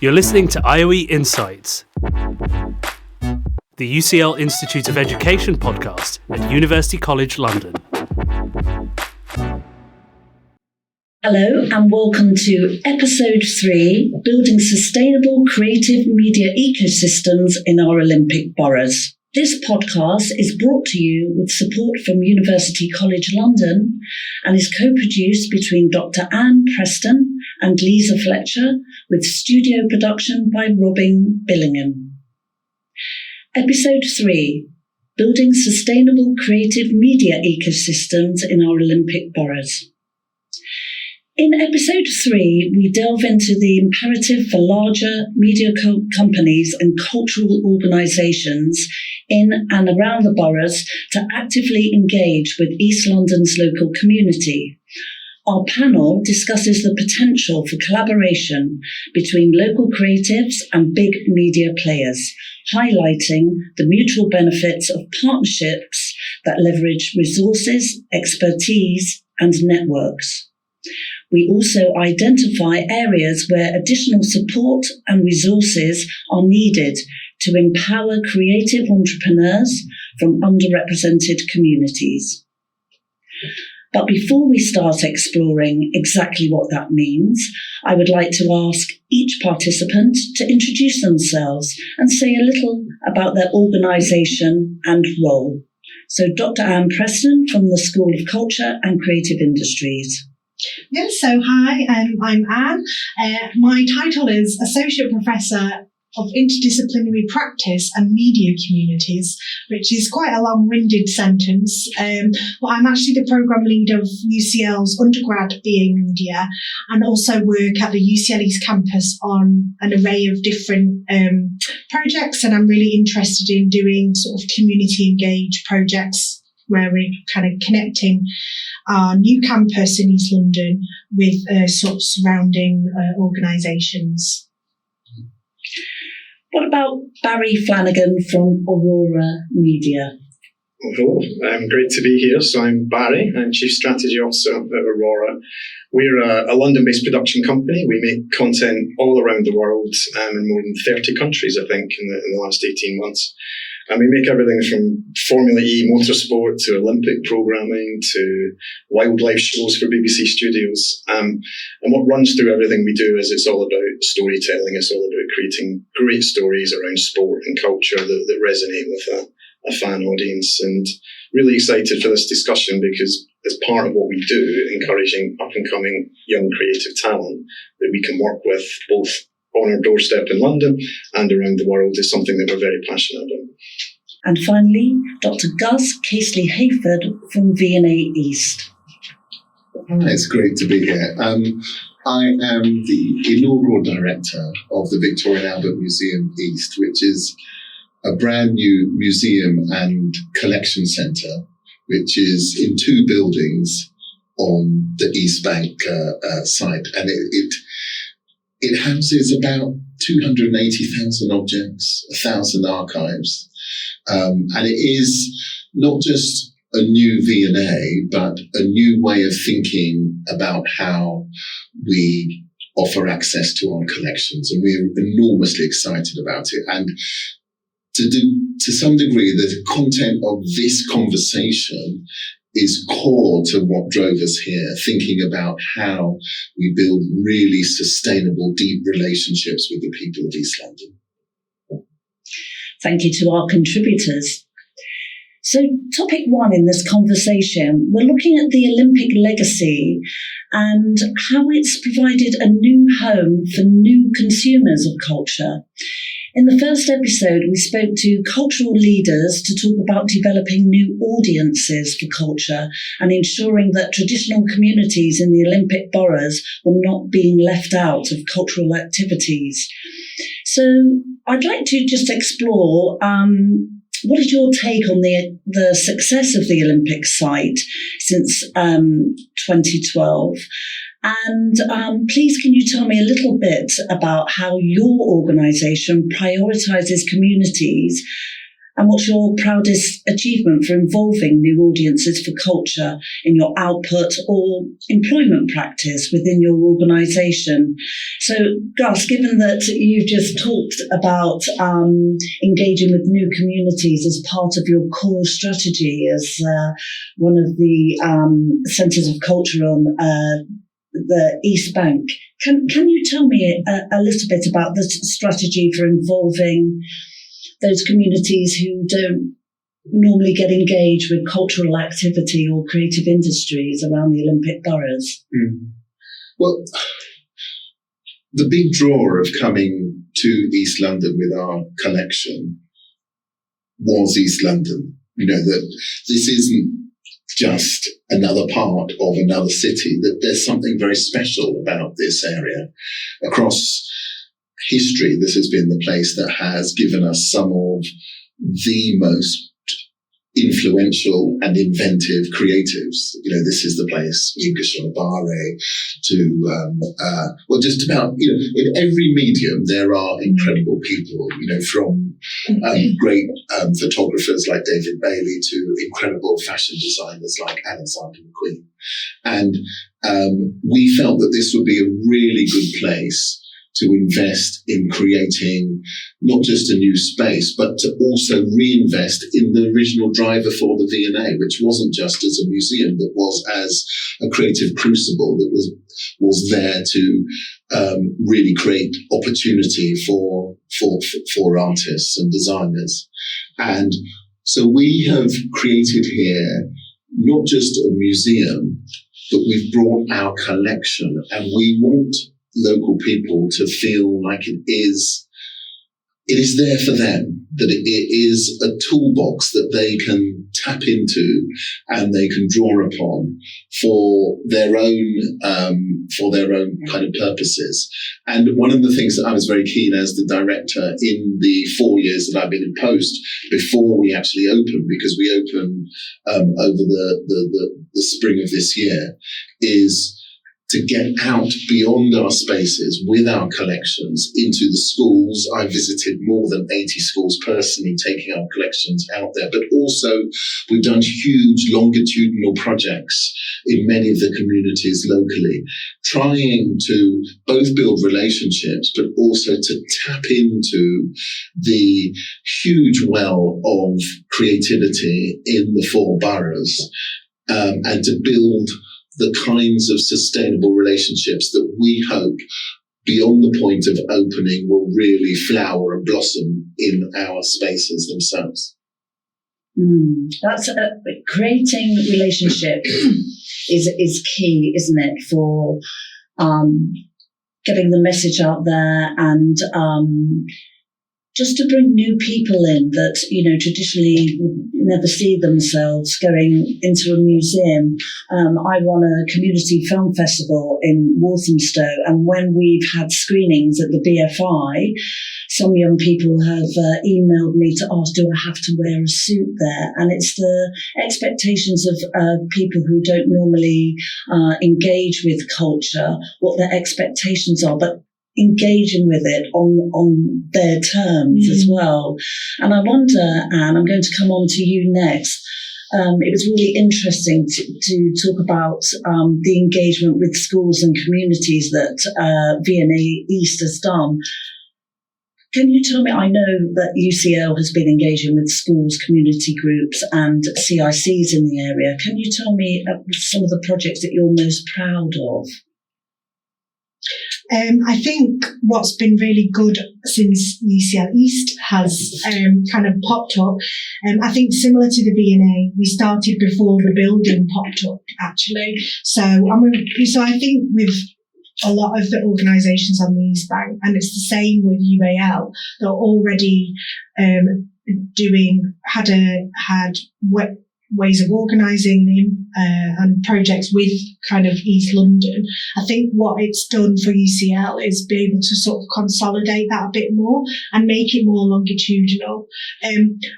You're listening to IOE Insights, the UCL Institute of Education podcast at University College London. Hello and welcome to episode 3, Building Sustainable Creative Media Ecosystems in Our Olympic Boroughs. This podcast is brought to you with support from University College London and is co-produced between Dr. Anne Preston and Liza Fletcher with studio production by Robin Billingham. Episode 3, Building Sustainable Creative Media Ecosystems in Our Olympic Boroughs. In episode 3, we delve into the imperative for larger media companies and cultural organisations in and around the boroughs to actively engage with East London's local community. Our panel discusses the potential for collaboration between local creatives and big media players, highlighting the mutual benefits of partnerships that leverage resources, expertise, and networks. We also identify areas where additional support and resources are needed to empower creative entrepreneurs from underrepresented communities. But before we start exploring exactly what that means, I would like to ask each participant to introduce themselves and say a little about their organisation and role. So Dr. Anne Preston from the School of Culture and Creative Industries. Yes, so hi, I'm Anne. My title is Associate Professor of Interdisciplinary Practice and Media Communities, which is quite a long-winded sentence. But I'm actually the programme lead of UCL's undergrad BA Media and also work at the UCL East campus on an array of different projects, and I'm really interested in doing sort of community-engaged projects where we're kind of connecting our new campus in East London with sort of surrounding organisations. What about Barry Flanagan from Aurora Media? Hello, great to be here. So I'm Barry, I'm Chief Strategy Officer at Aurora. We're a London-based production company. We make content all around the world in more than 30 countries, I think, in the last 18 months. And we make everything from Formula E motorsport to Olympic programming to wildlife shows for BBC Studios. And what runs through everything we do is it's all about storytelling. It's all about creating great stories around sport and culture that resonate with a fan audience. And really excited for this discussion because as part of what we do, encouraging up-and-coming young creative talent that we can work with both on our doorstep in London and around the world is something that we're very passionate about. And finally, Dr. Gus Casely-Hayford from V&A East. Hi, it's great to be here. I am the inaugural director of the Victoria and Albert Museum East, which is a brand new museum and collection centre, which is in 2 buildings on the East Bank site. And it houses about 280,000 objects, 1,000 archives. And it is not just a new V&A, but a new way of thinking about how we offer access to our collections. And we're enormously excited about it. And to some degree, the content of this conversation is core to what drove us here, thinking about how we build really sustainable, deep relationships with the people of East London. Thank you to our contributors. So topic 1 in this conversation, we're looking at the Olympic legacy and how it's provided a new home for new consumers of culture. In the first episode, we spoke to cultural leaders to talk about developing new audiences for culture and ensuring that traditional communities in the Olympic boroughs were not being left out of cultural activities. So I'd like to just explore what is your take on the success of the Olympic site since 2012? And please, can you tell me a little bit about how your organisation prioritises communities And what's your proudest achievement for involving new audiences for culture in your output or employment practice within your organisation? So, Gus, given that you've just talked about engaging with new communities as part of your core strategy as one of the centres of culture on the East Bank, can you tell me a little bit about the strategy for involving those communities who don't normally get engaged with cultural activity or creative industries around the Olympic boroughs? Well, the big draw of coming to East London with our collection was East London. You know, that this isn't just another part of another city, that there's something very special about this area. Across history, this has been the place that has given us some of the most influential and inventive creatives. You know, this is the place, to, just about, in every medium, there are incredible people, from great photographers like David Bailey to incredible fashion designers like Alexander McQueen. And we felt that this would be a really good place to invest in creating not just a new space, but to also reinvest in the original driver for the V&A, which wasn't just as a museum, but was as a creative crucible that was there to really create opportunity for artists and designers. And so we have created here not just a museum, but we've brought our collection, and we want local people to feel like it is there for them, that it is a toolbox that they can tap into and they can draw upon for their own kind of purposes. And one of the things that I was very keen as the director in the 4 years that I've been in post before we actually opened, because we opened over the spring of this year, is to get out beyond our spaces with our collections into the schools. I visited more than 80 schools personally, taking our collections out there. But also, we've done huge longitudinal projects in many of the communities locally, trying to both build relationships, but also to tap into the huge well of creativity in the 4 boroughs, and to build the kinds of sustainable relationships that we hope, beyond the point of opening, will really flower and blossom in our spaces themselves. That's creating relationship is key, isn't it, for getting the message out there, and just to bring new people in that, traditionally would never see themselves going into a museum. I run a community film festival in Walthamstow, and when we've had screenings at the BFI, some young people have emailed me to ask, do I have to wear a suit there? And it's the expectations of people who don't normally engage with culture, what their expectations are, but engaging with it on their terms as well. And I wonder, Anne, I'm going to come on to you next. It was really interesting to talk about the engagement with schools and communities that V&A East has done. Can you tell me, I know that UCL has been engaging with schools, community groups and CICs in the area. Can you tell me some of the projects that you're most proud of? I think what's been really good since UCL East has kind of popped up, I think similar to the V&A, we started before the building popped up, actually. So I think with a lot of the organisations on the East Bank, and it's the same with UAL, they're already had ways of organising and projects with kind of East London. I think what it's done for UCL is be able to sort of consolidate that a bit more and make it more longitudinal.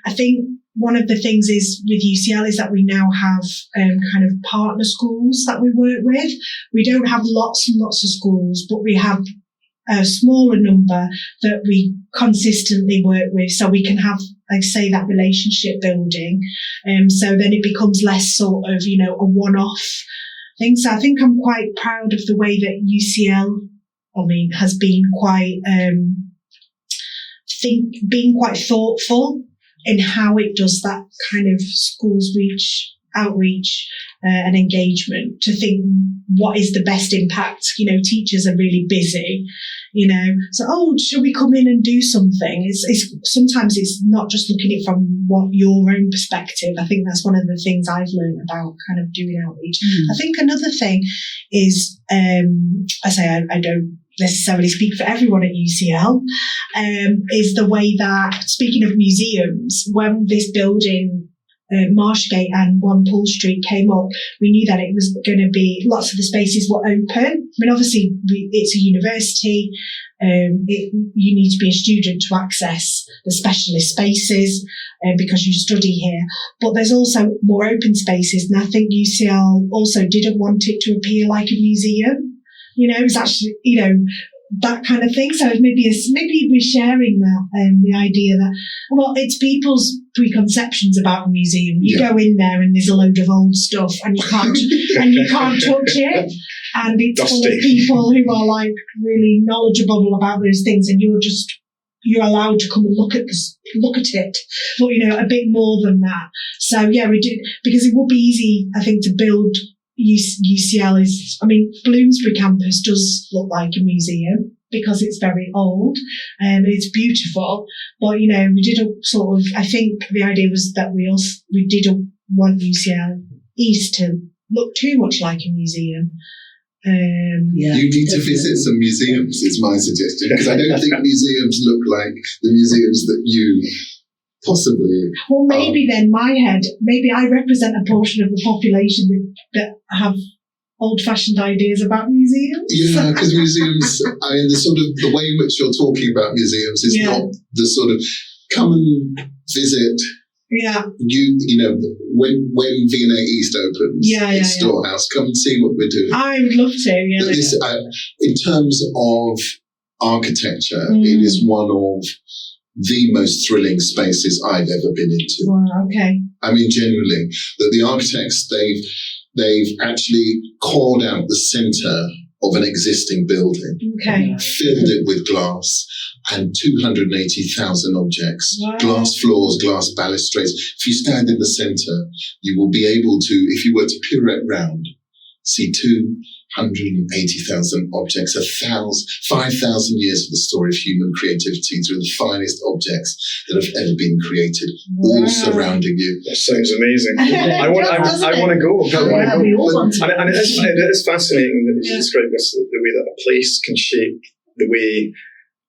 I think one of the things is with UCL is that we now have kind of partner schools that we work with. We don't have lots and lots of schools, but we have a smaller number that we consistently work with, so we can have, like say, that relationship building. So then it becomes less sort of, a one-off thing. So I think I'm quite proud of the way that UCL, has been quite, being quite thoughtful in how it does that kind of schools outreach and engagement, to think what is the best impact. Teachers are really busy, so should we come in and do something? It's sometimes it's not just looking at it from your own perspective. I think that's one of the things I've learned about kind of doing outreach. I think another thing is, I don't necessarily speak for everyone at UCL, is the way that, speaking of museums, when this building, Marshgate and 1 Poole Street came up, we knew that it was going to be, lots of the spaces were open. Obviously it's a university, you need to be a student to access the specialist spaces because you study here, but there's also more open spaces, and I think UCL also didn't want it to appear like a museum. It was actually, that kind of thing. So maybe we're sharing that, the idea that, it's people's preconceptions about a museum. You go in there and there's a load of old stuff and you can't touch it. And it's full of people who are like really knowledgeable about those things, and you're allowed to come and look at it, but a bit more than that. So we did, because it would be easy, I think, to build. UCL is, Bloomsbury campus does look like a museum because it's very old and it's beautiful, but we didn't sort of, I think the idea was that we didn't want UCL East to look too much like a museum. You need to visit some museums, is my suggestion, because I don't think museums look like the museums that you possibly. Well, maybe then maybe I represent a portion of the population that have old-fashioned ideas about museums. Yeah, because museums, the way in which you're talking about museums is not the sort of come and visit. Yeah. When V&A East opens, its storehouse, come and see what we're doing. I would love to. Yeah. But this, in terms of architecture, it is one of the most thrilling spaces I've ever been into. Wow, okay. Genuinely, that the architects, they've actually called out the centre of an existing building, filled it with glass, and 280,000 objects, glass floors, glass balustrades. If you stand in the centre, you will be able to, if you were to pirouette round, see 280,000 objects, 5,000 years of the story of human creativity through the finest objects that have ever been created, all surrounding you. That sounds amazing. I want to go. And it is fascinating that you describe this, the way that a place can shape the way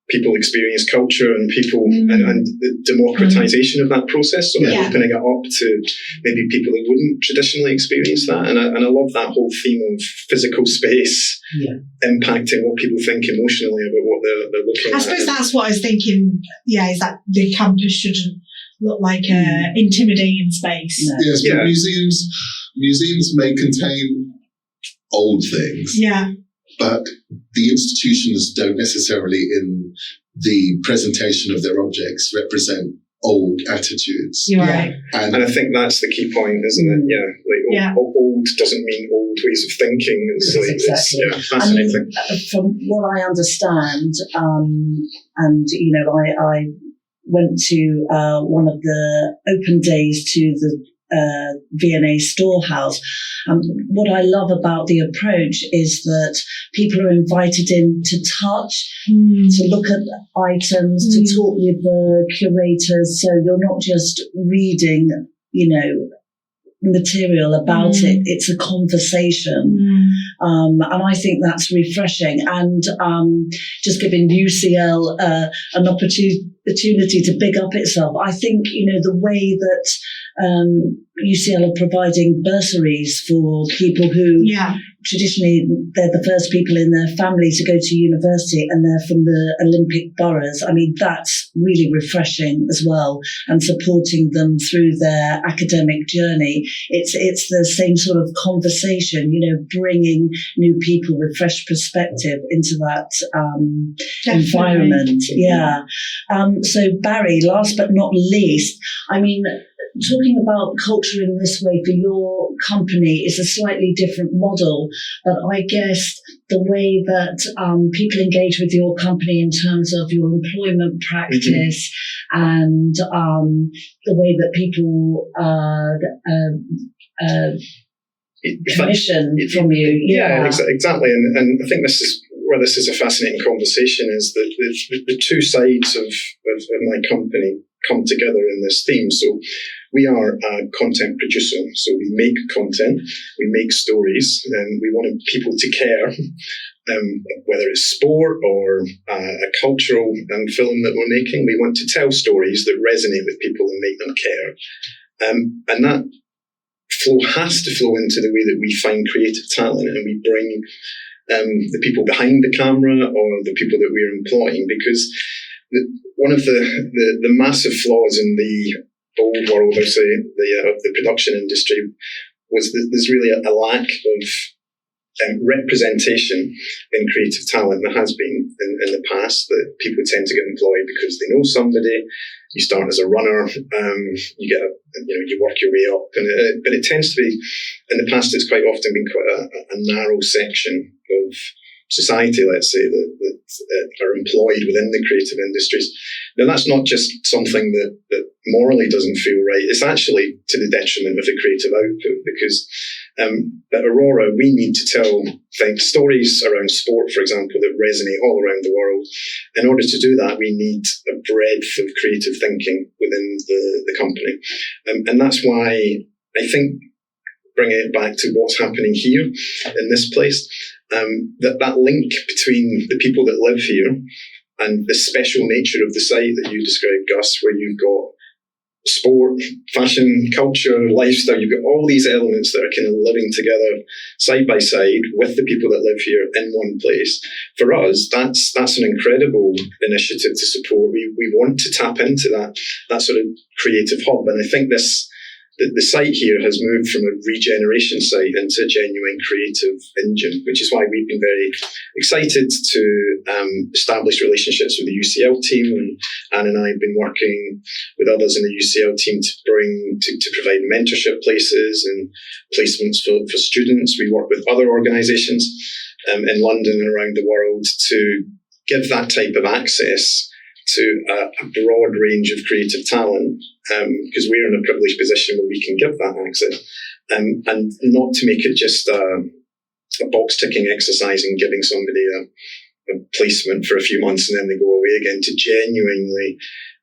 people experience culture and people and the democratization of that process, so opening it up to maybe people who wouldn't traditionally experience that. And I love that whole theme of physical space impacting what people think emotionally about what they're looking at. I suppose that's what I was thinking, is that the campus shouldn't look like an intimidating space. No. Yes, but museums may contain old things. Yeah. But the institutions don't necessarily, in the presentation of their objects, represent old attitudes. You're right. And I think that's the key point, isn't it? Old doesn't mean old ways of thinking. It's fascinating. From what I understand, I went to one of the open days to the V&A storehouse. What I love about the approach is that people are invited in to touch, to look at items, to talk with the curators. So you're not just reading, material about it. It's a conversation. And I think that's refreshing. And just giving UCL an opportunity to big up itself. I think, the way that UCL are providing bursaries for people who traditionally they're the first people in their family to go to university, and they're from the Olympic boroughs. I mean, that's really refreshing as well, and supporting them through their academic journey. It's the same sort of conversation, bringing new people with fresh perspective into that environment. Yeah. So Barry, last but not least, I mean, talking about culture in this way for your company is a slightly different model, but I guess the way that people engage with your company in terms of your employment practice and the way that people commission from you. Yeah, exactly. And I think this is a fascinating conversation, is that the two sides of my company come together in this theme. So we are a content producer. So we make content, we make stories, and we want people to care, whether it's sport or a cultural film that we're making. We want to tell stories that resonate with people and make them care. And that flow has to flow into the way that we find creative talent, and we bring the people behind the camera or the people that we're employing, because one of the massive flaws in the old world, I say, of the production industry, was that there's really a lack of representation in creative talent. There has been in the past, that people tend to get employed because they know somebody. You start as a runner, you get you work your way up, but it tends to be, in the past, it's quite often been quite a narrow section of society, let's say, that are employed within the creative industries. Now, that's not just something that morally doesn't feel right. It's actually to the detriment of the creative output, because at Aurora, we need to tell stories around sport, for example, that resonate all around the world. In order to do that, we need a breadth of creative thinking within the company. And that's why I think, bringing it back to what's happening here in this place, that link between the people that live here and the special nature of the site that you described, Gus, where you've got sport, fashion, culture, lifestyle, you've got all these elements that are kind of living together side by side with the people that live here in one place. For us, that's an incredible initiative to support. We want to tap into that sort of creative hub, and I think the site here has moved from a regeneration site into a genuine creative engine, which is why we've been very excited to establish relationships with the UCL team. And Anne and I have been working with others in the UCL team to provide mentorship places and placements for students. We work with other organisations in London and around the world to give that type of access to a broad range of creative talent, because we're in a privileged position where we can give that access, and not to make it just a box ticking exercise and giving somebody a placement for a few months and then they go away again, to genuinely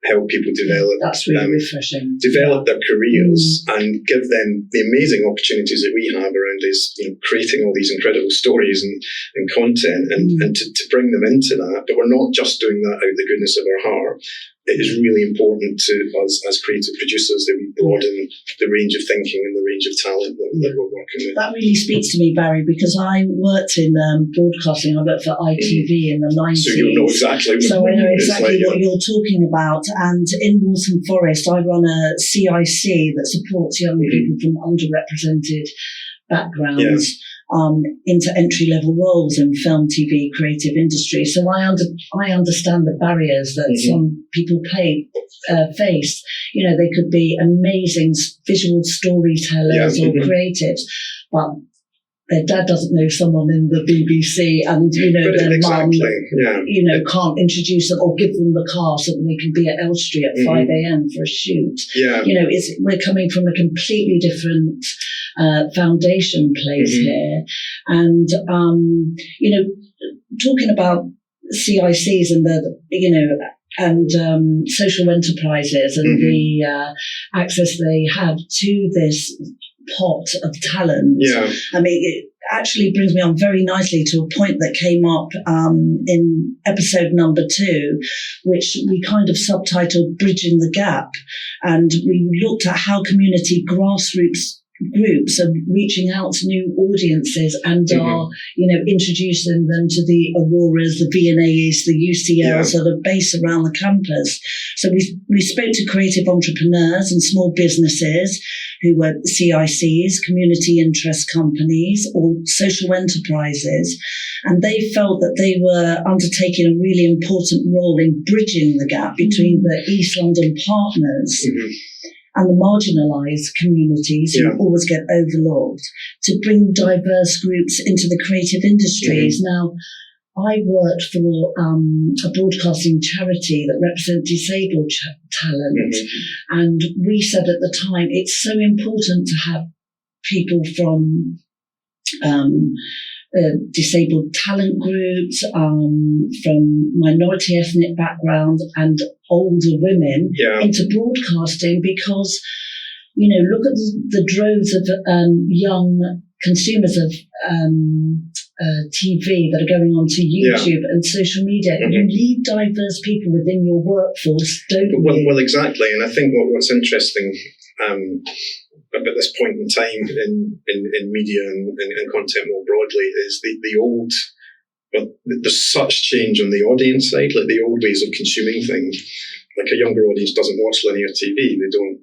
help people develop. That's really refreshing. Develop their careers and give them the amazing opportunities that we have around this, creating all these incredible stories and content, and to bring them into that. But we're not just doing that out of the goodness of our heart. It is really important to us as creative producers that we broaden the range of thinking and the range of talent that we're working with. That really speaks to me, Barry, because I worked in broadcasting. I worked for ITV in the 90s. So you know exactly. So I know exactly what you're talking about. And in Waltham Forest, I run a CIC that supports young people from underrepresented backgrounds into entry-level roles in film, TV, creative industry. So I understand the barriers that some people face. They could be amazing visual storytellers or creatives, but their dad doesn't know someone in the BBC, and their mum, can't introduce them or give them the car so that they can be at Elstree at 5 a.m. for a shoot. Yeah. We're coming from a completely different foundation place here, and talking about CICs and social enterprises and the access they have to this pot of talent. Yeah. I mean, it actually brings me on very nicely to a point that came up in episode number 2, which we kind of subtitled Bridging the Gap. And we looked at how community grassroots groups are reaching out to new audiences and are, introducing them to the Auroras, the V&As, the UCLs that are based around the campus. So we spoke to creative entrepreneurs and small businesses who were CICs, community interest companies, or social enterprises, and they felt that they were undertaking a really important role in bridging the gap between the East London partners and the marginalised communities who always get overlooked, to bring diverse groups into the creative industries. Now, I worked for a broadcasting charity that represents disabled talent, and we said at the time it's so important to have people from disabled talent groups, from minority ethnic background and older women into broadcasting, because, look at the droves of young consumers of TV that are going onto YouTube and social media. You need diverse people within your workforce, don't you? Well, exactly. And I think what's interesting about this point in time in media and content more broadly is the old, but there's such change on the audience side, like the old ways of consuming things. Like a younger audience doesn't watch linear TV. They don't.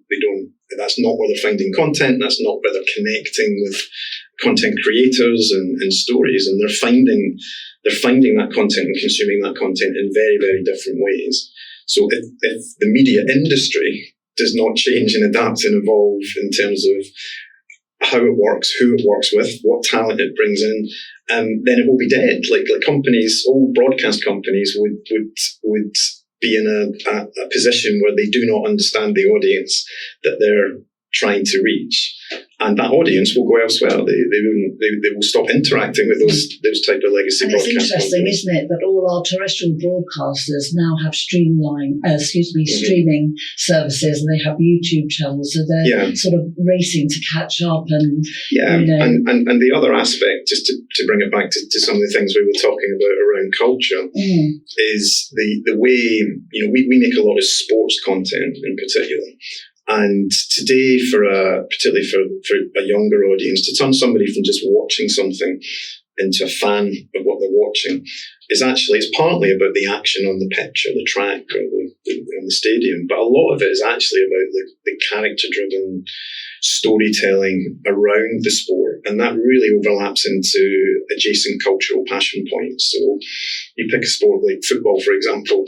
That's not where they're finding content. That's not where they're connecting with content creators and stories. And they're finding that content and consuming that content in very, very different ways. So if the media industry does not change and adapt and evolve in terms of how it works, who it works with, what talent it brings in, then it will be dead. Like companies, old broadcast companies would be in a position where they do not understand the audience that they're trying to reach, and that audience will go elsewhere. They will stop interacting with those type of legacy broadcast companies. It's interesting, isn't it, that all our terrestrial broadcasters now have streaming services, and they have YouTube channels, so they're sort of racing to catch up. And and the other aspect, just to bring it back to some of the things we were talking about around culture, is the way we make a lot of sports content in particular. And today, particularly for a younger audience, to turn somebody from just watching something into a fan of what they're watching it's partly about the action on the pitch or the track or on the stadium, but a lot of it is actually about the character-driven storytelling around the sport, and that really overlaps into adjacent cultural passion points. So you pick a sport like football, for example,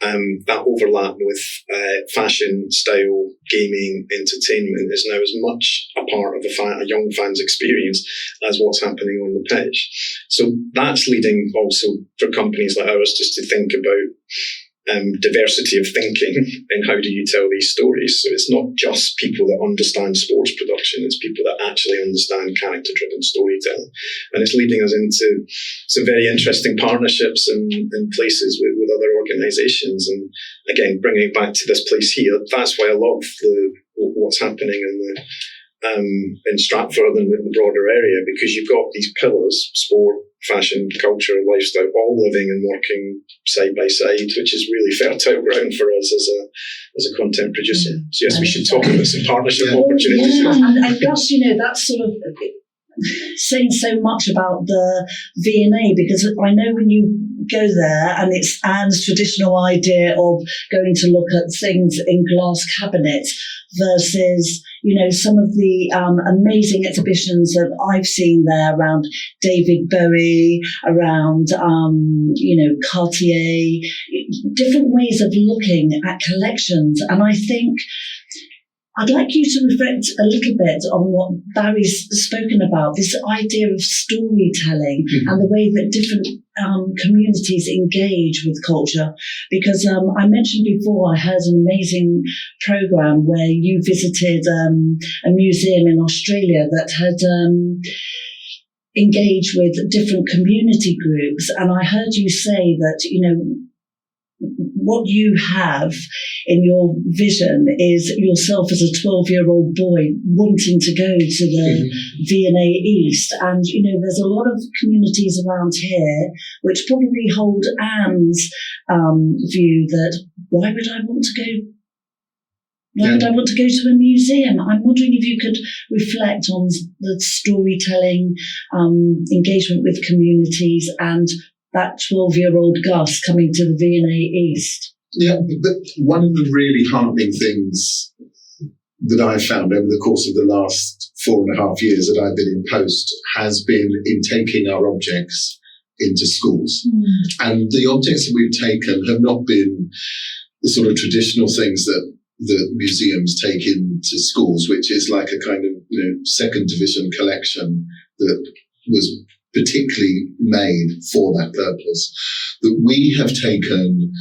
that overlap with fashion, style, gaming, entertainment is now as much a part of a young fan's experience as what's happening on the pitch. So that's leading also for companies like ours just to think about diversity of thinking and how do you tell these stories. So it's not just people that understand sports production, it's people that actually understand character-driven storytelling. And it's leading us into some very interesting partnerships and places with other organisations. And again, bringing it back to this place here, that's why I love what's happening in Stratford and the broader area, because you've got these pillars: sport, fashion, culture, lifestyle, all living and working side by side, which is really fertile ground for us as a content producer. So yes, we should talk about some partnership opportunities. And Gus, that's sort of saying so much about the V&A, because I know when you go there, and it's Anne's traditional idea of going to look at things in glass cabinets versus, some of the amazing exhibitions that I've seen there around David Bowie, around, Cartier, different ways of looking at collections. And I think I'd like you to reflect a little bit on what Barry's spoken about, this idea of storytelling and the way that different communities engage with culture. Because I mentioned before, I heard an amazing program where you visited a museum in Australia that had engaged with different community groups. And I heard you say that, what you have in your vision is yourself as a 12-year-old boy wanting to go to the V&A East. And, there's a lot of communities around here which probably hold Anne's view that why would I want to go Why would I want to go to a museum? I'm wondering if you could reflect on the storytelling, engagement with communities, and that 12-year-old Gus coming to the V&A East. Yeah, but one of the really heartening things that I've found over the course of the last 4.5 years that I've been in post has been in taking our objects into schools. And the objects that we've taken have not been the sort of traditional things that museums take into schools, which is like a kind of second division collection that was particularly made for that purpose. That we have taken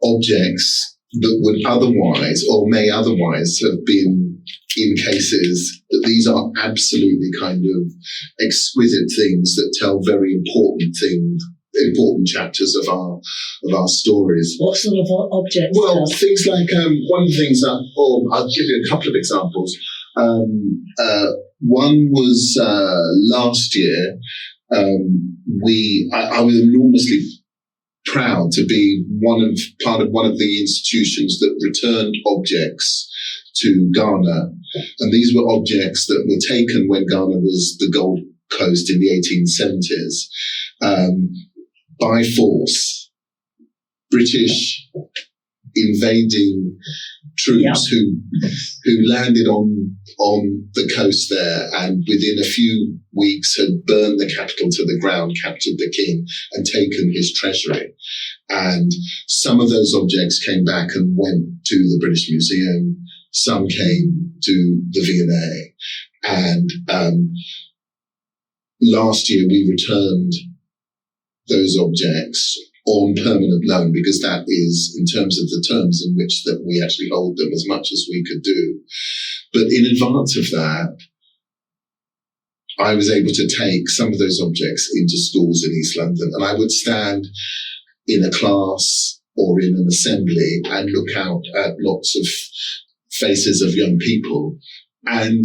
objects that would otherwise or may otherwise have been in cases that these are absolutely kind of exquisite things that tell very important chapters of our stories. What sort of objects? Well, things like one of the things that, I'll give you a couple of examples. One was last year. I was enormously proud to be part of one of the institutions that returned objects to Ghana, and these were objects that were taken when Ghana was the Gold Coast in the 1870s. By force, British invading troops who landed on the coast there, and within a few weeks had burned the capital to the ground, captured the king, and taken his treasury. And some of those objects came back and went to the British Museum. Some came to the V&A. And last year we returned those objects on permanent loan, because that is, in terms of the terms in which that we actually hold them, as much as we could do. But in advance of that, I was able to take some of those objects into schools in East London, and I would stand in a class or in an assembly and look out at lots of faces of young people. And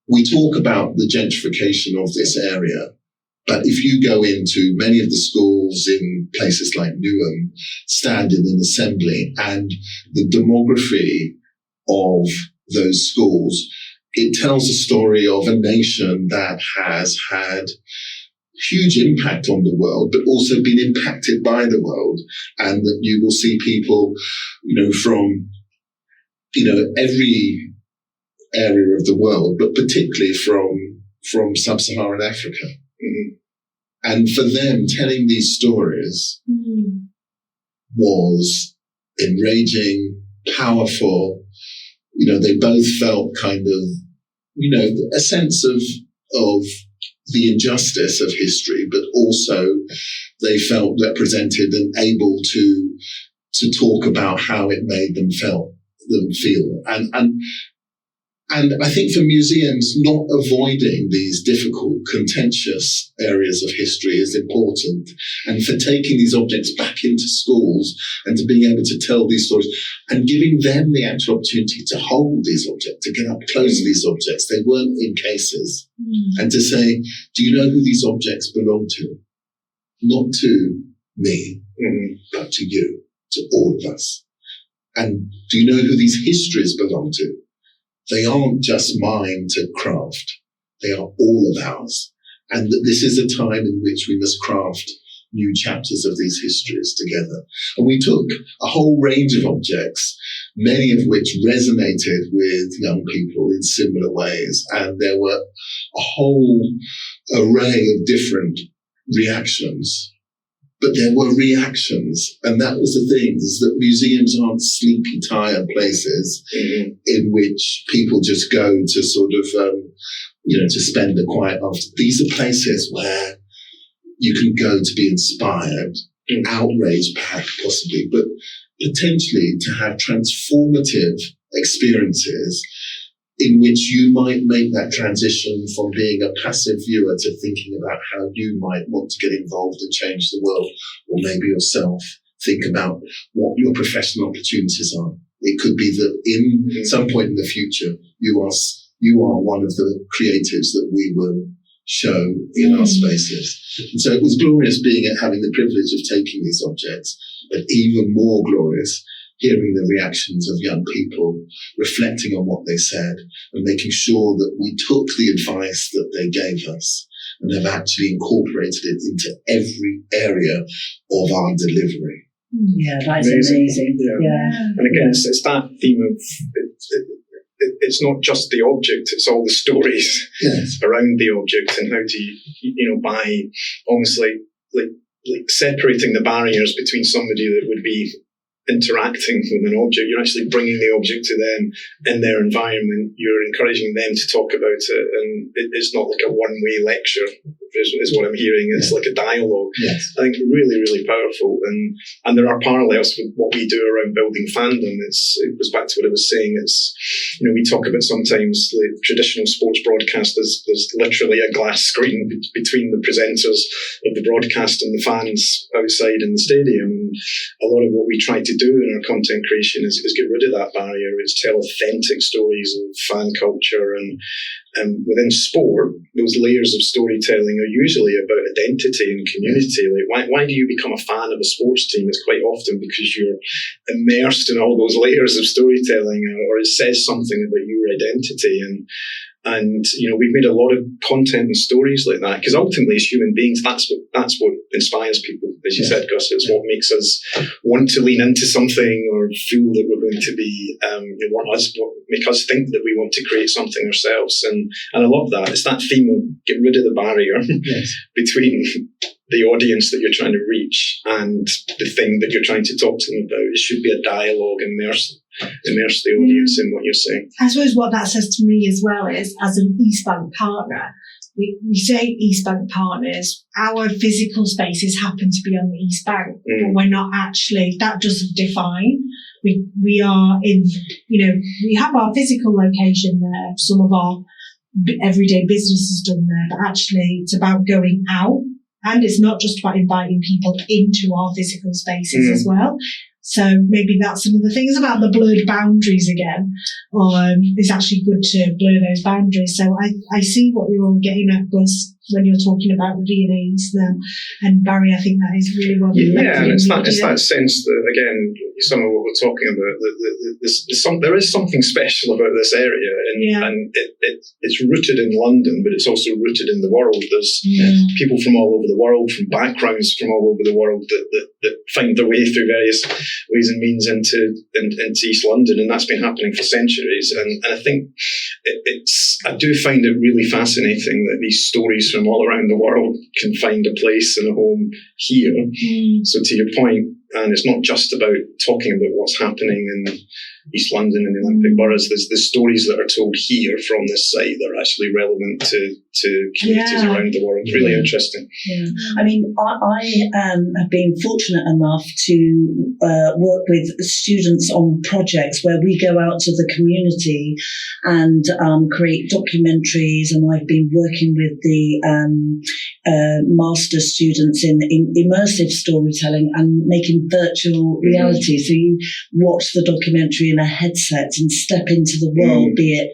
we talk about the gentrification of this area, but if you go into many of the schools in places like Newham, stand in an assembly, and the demography of those schools, it tells a story of a nation that has had huge impact on the world, but also been impacted by the world, and that you will see people, from, every area of the world, but particularly from sub-Saharan Africa. And for them, telling these stories was enraging, powerful. They both felt kind of, a sense of the injustice of history, but also they felt represented and able to talk about how it made them feel. And I think for museums, not avoiding these difficult, contentious areas of history is important. And for taking these objects back into schools and to being able to tell these stories and giving them the actual opportunity to hold these objects, to get up close to these objects. They weren't in cases. And to say, do you know who these objects belong to? Not to me, but to you, to all of us. And do you know who these histories belong to? They aren't just mine to craft. They are all of ours. And that this is a time in which we must craft new chapters of these histories together. And we took a whole range of objects, many of which resonated with young people in similar ways. And there were a whole array of different reactions. But there were reactions, and that was the thing, is that museums aren't sleepy, tired places in which people just go to sort of, to spend a quiet after. These are places where you can go to be inspired, outraged perhaps possibly, but potentially to have transformative experiences in which you might make that transition from being a passive viewer to thinking about how you might want to get involved and change the world, or maybe yourself think about what your professional opportunities are. It could be that in some point in the future, you are one of the creatives that we will show in our spaces. And so it was glorious having the privilege of taking these objects, but even more glorious hearing the reactions of young people, reflecting on what they said, and making sure that we took the advice that they gave us and have actually incorporated it into every area of our delivery. Yeah, that's amazing. Yeah. And again, it's that theme of it's not just the object; it's all the stories around the object, and how do you by almost like separating the barriers between somebody that would be interacting with an object. You're actually bringing the object to them in their environment. You're encouraging them to talk about it, and it's not like a one-way lecture is what I'm hearing. It's like a dialogue. Yes. I think really, really powerful, and there are parallels with what we do around building fandom. It goes back to what I was saying. It's we talk about sometimes like traditional sports broadcast. There's literally a glass screen between the presenters of the broadcast and the fans outside in the stadium. And a lot of what we try to do in our content creation is get rid of that barrier. It's tell authentic stories of fan culture, and within sport, those layers of storytelling are usually about identity and community. Like, why do you become a fan of a sports team? It's quite often because you're immersed in all those layers of storytelling, or it says something about your identity. And we've made a lot of content and stories like that, because ultimately as human beings, that's what inspires people, as you said, Gus. It's what makes us want to lean into something, or feel that we're going to be what make us think that we want to create something ourselves. And I love that. It's that theme of get rid of the barrier between the audience that you're trying to reach and the thing that you're trying to talk to them about. It should be a dialogue, immerse the audience in what you're saying. I suppose what that says to me as well is, as an East Bank partner, we say East Bank partners, our physical spaces happen to be on the East Bank, but we're not actually, that doesn't define. We are in, we have our physical location there, some of our everyday business is done there, but actually it's about going out, and it's not just about inviting people into our physical spaces as well. So maybe that's some of the things about the blurred boundaries again. It's actually good to blur those boundaries. So I see what you're all getting at, Gus, when you're talking about the V&As there. And Barry, I think that is really well. Yeah, and it's that sense that, again, some of what we're talking about, there is something special about this area, and it's rooted in London, but it's also rooted in the world. There's people from all over the world, from backgrounds from all over the world that find their way through various ways and means into East London, and that's been happening for centuries. And I think I do find it really fascinating that these stories from all around the world can find a place and a home here. So to your point, and it's not just about talking about what's happening in East London and the Olympic boroughs. There's stories that are told here from this site that are actually relevant to communities around the world. Really interesting. Yeah. I mean, I have been fortunate enough to work with students on projects where we go out to the community and create documentaries, and I've been working with the master students in immersive storytelling and making virtual reality. So you watch the documentary in a headset and step into the world, be it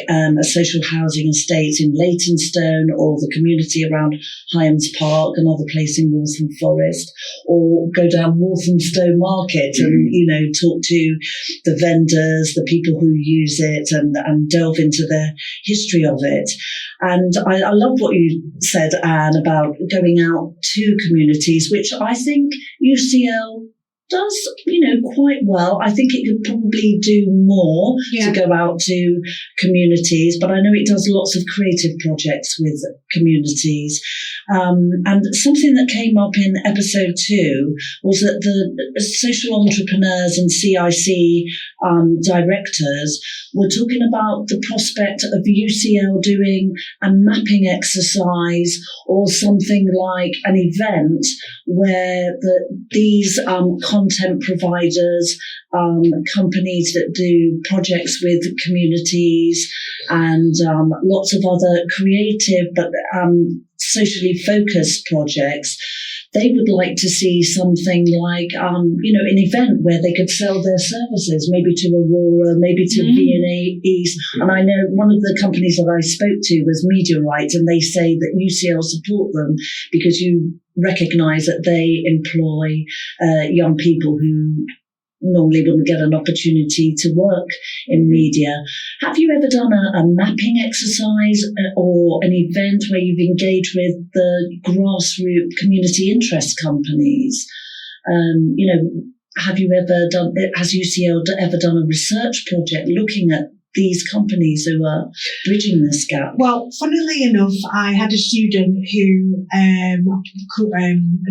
a social housing estate in Leytonstone, or the community around Hyams Park, another place in Waltham Forest, or go down Walthamstow Market and talk to the vendors, the people who use it, and delve into the history of it. And I love what you said, Anne, about going out to communities, which I think UCL does, quite well. I think it could probably do more to go out to communities, but I know it does lots of creative projects with communities. And something that came up in episode 2 was that the social entrepreneurs and CIC directors were talking about the prospect of UCL doing a mapping exercise or something like an event where these content providers, companies that do projects with communities, and lots of other creative but socially focused projects, they would like to see something like, an event where they could sell their services, maybe to Aurora, maybe to V&A East. And I know one of the companies that I spoke to was Mediarite, and they say that UCL support them because you recognise that they employ young people who normally wouldn't get an opportunity to work in media. Have you ever done a mapping exercise or an event where you've engaged with the grassroots community interest companies? Have you ever done, has UCL ever done a research project looking at these companies who are bridging this gap? Well, funnily enough, I had a student who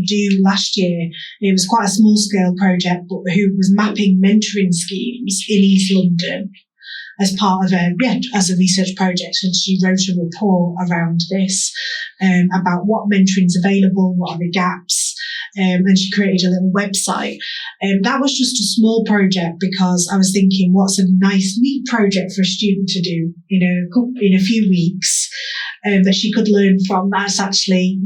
due last year. It was quite a small scale project, but who was mapping mentoring schemes in East London as part of as a research project. And she wrote a report around this, about what mentoring is available, what are the gaps, and she created a little website. That was just a small project because I was thinking, what's a nice, neat project for a student to do in a few weeks, that she could learn from. That's actually,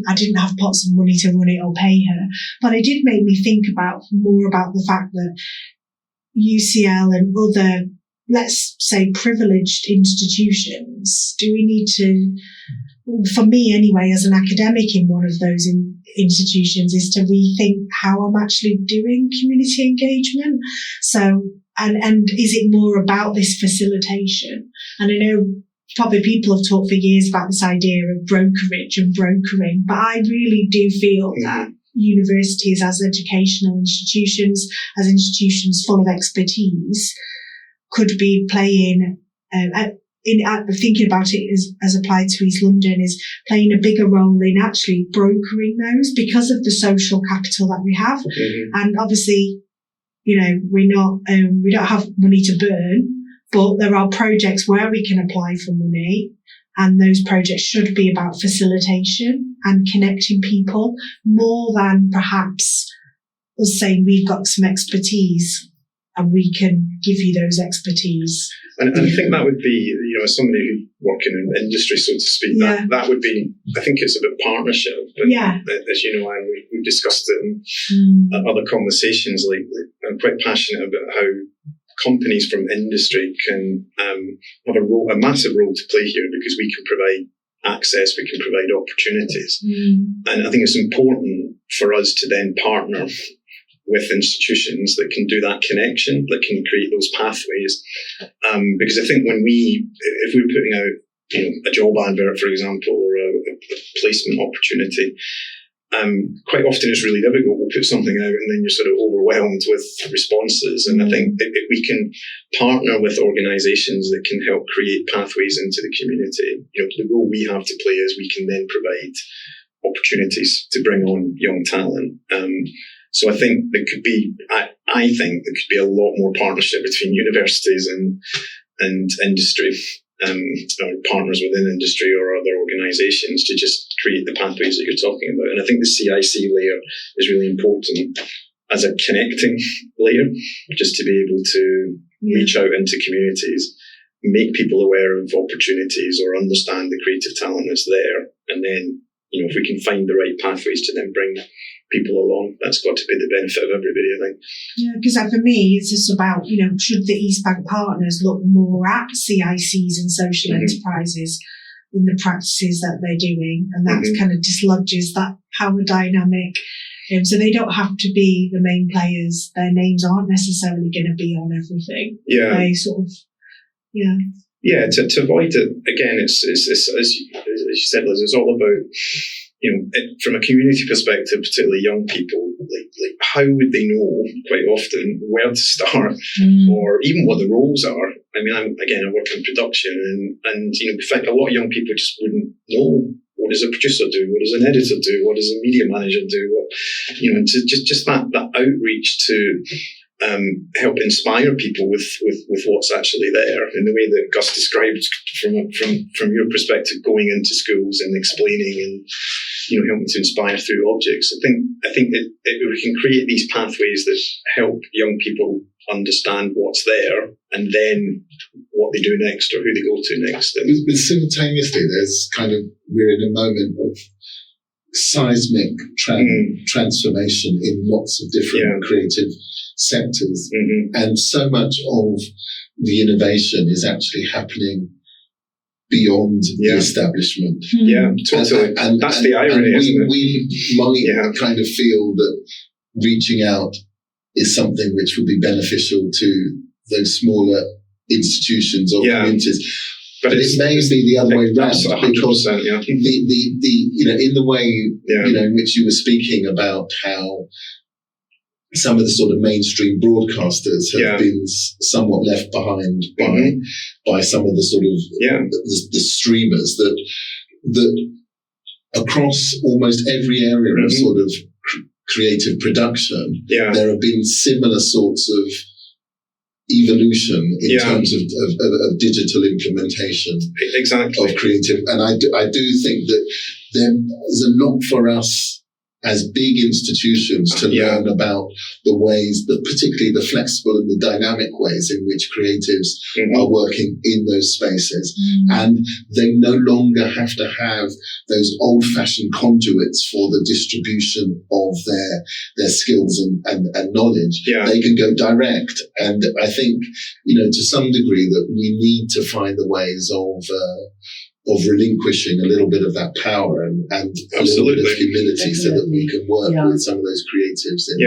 I didn't have pots of money to run it or pay her, but it did make me think more about the fact that UCL and other, let's say, privileged institutions, do we need to, for me anyway, as an academic in one of those institutions, is to rethink how I'm actually doing community engagement. So, and is it more about this facilitation? And I know probably people have talked for years about this idea of brokerage and brokering, but I really do feel that universities as educational institutions, as institutions full of expertise, could be playing, thinking about it as applied to East London, is playing a bigger role in actually brokering those because of the social capital that we have. And obviously, we don't have money to burn, but there are projects where we can apply for money. And those projects should be about facilitation and connecting people more than perhaps us saying we've got some expertise and we can give you those expertise. And I think that would be, as somebody who working in industry, so to speak, that would be, I think it's about partnership. But as you know, Anne, we've discussed it in other conversations lately. I'm quite passionate about how companies from industry can have a massive role to play here, because we can provide access, we can provide opportunities. And I think it's important for us to then partner with institutions that can do that connection, that can create those pathways. Because I think if we're putting out a job advert, for example, or a placement opportunity, quite often it's really difficult. We'll put something out and then you're sort of overwhelmed with responses. And I think if we can partner with organisations that can help create pathways into the community, the role we have to play is we can then provide opportunities to bring on young talent. So I think there could be, I think there could be a lot more partnership between universities and industry, or partners within industry or other organisations to just create the pathways that you're talking about. And I think the CIC layer is really important as a connecting layer, just to be able to reach out into communities, make people aware of opportunities or understand the creative talent that's there. And then, if we can find the right pathways to then bring people along, that's got to be the benefit of everybody, I think. Yeah, because for me, it's just about, should the East Bank partners look more at CICs and social enterprises in the practices that they're doing, and that kind of dislodges that power dynamic. So they don't have to be the main players. Their names aren't necessarily going to be on everything. Yeah. They sort of, Yeah, to avoid it, again, it's as you said, Liz, it's all about, from a community perspective, particularly young people, like how would they know quite often where to start or even what the roles are? I mean, I work in production and we find a lot of young people just wouldn't know, what does a producer do? What does an editor do? What does a media manager do? And just that outreach to help inspire people with what's actually there in the way that Gus described from your perspective, going into schools and explaining and helping to inspire through objects. I think that we can create these pathways that help young people understand what's there and then what they do next or who they go to next. But simultaneously, we're in a moment of seismic transformation in lots of different creative sectors, and so much of the innovation is actually happening beyond the establishment. Yeah, totally. And that's the irony, isn't it? We might kind of feel that reaching out is something which would be beneficial to those smaller institutions or communities. But it may be the other way around, because the in the way in which you were speaking about how some of the sort of mainstream broadcasters have been somewhat left behind by some of the sort of the streamers, that across almost every area of sort of creative production, there have been similar sorts of evolution in terms of digital implementation of creative. And I do think that there is a lot for us as big institutions to learn about the ways, particularly the flexible and the dynamic ways in which creatives are working in those spaces. And they no longer have to have those old-fashioned conduits for the distribution of their skills and knowledge. They can go direct. And I think, to some degree, that we need to find the ways of relinquishing a little bit of that power and a little bit of humility, so that we can work with some of those creatives in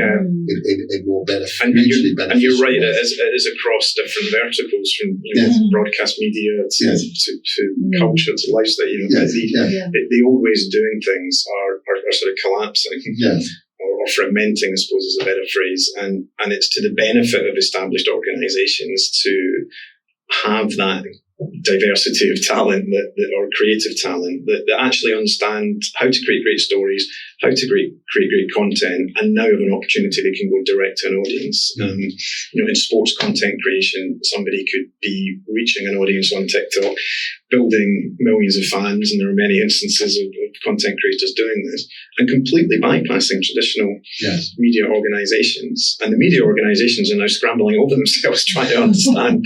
more mutually beneficial. And you're right, it is across different verticals, from broadcast media to culture to lifestyle. The old ways of doing things are sort of collapsing. Or fragmenting, I suppose, is a better phrase. And it's to the benefit of established organisations to have that diversity of talent or creative talent that actually understand how to create great stories, how to create great content, and now have an opportunity they can go direct to an audience. In sports content creation, somebody could be reaching an audience on TikTok, building millions of fans, and there are many instances of content creators doing this, and completely bypassing traditional media organisations. And the media organisations are now scrambling over themselves trying to understand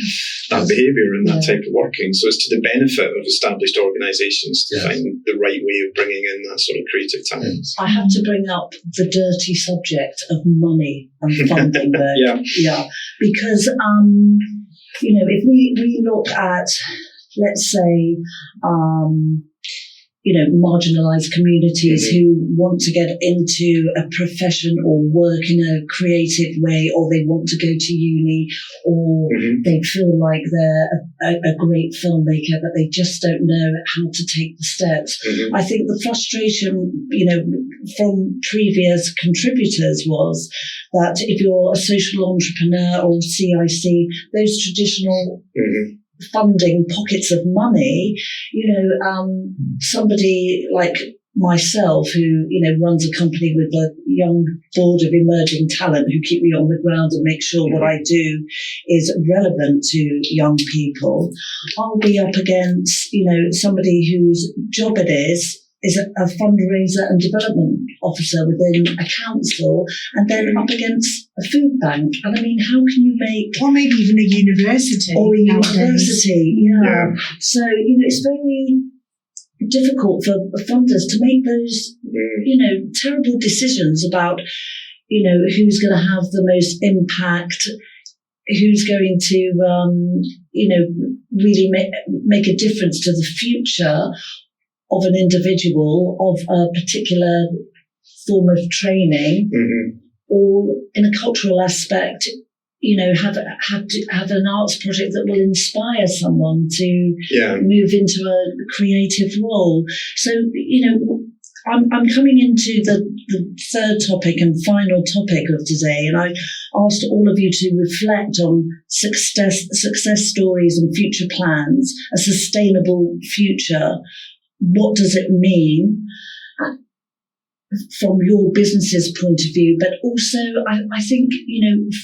that behaviour and that type of working. So it's to the benefit of established organisations to find the right way of bringing in that sort of creative talent. I have to bring up the dirty subject of money and funding there. Because, if we look at, let's say, marginalized communities who want to get into a profession or work in a creative way, or they want to go to uni, or they feel like they're a great filmmaker, but they just don't know how to take the steps. I think the frustration, from previous contributors was that if you're a social entrepreneur or CIC, those traditional funding pockets of money, somebody like myself who, runs a company with a young board of emerging talent who keep me on the ground and make sure what I do is relevant to young people, I'll be up against, somebody whose job it is a fundraiser and development officer within a council, and then up against a food bank. And I mean, how can you make... Or maybe even a university. Or a university, So, it's very difficult for funders to make those, terrible decisions about, who's going to have the most impact, who's going to, really make a difference to the future of an individual, of a particular form of training, or in a cultural aspect, have an arts project that will inspire someone to move into a creative role. So, I'm coming into the third topic and final topic of today, and I asked all of you to reflect on success stories and future plans, a sustainable future. What does it mean from your business's point of view? But also, I think,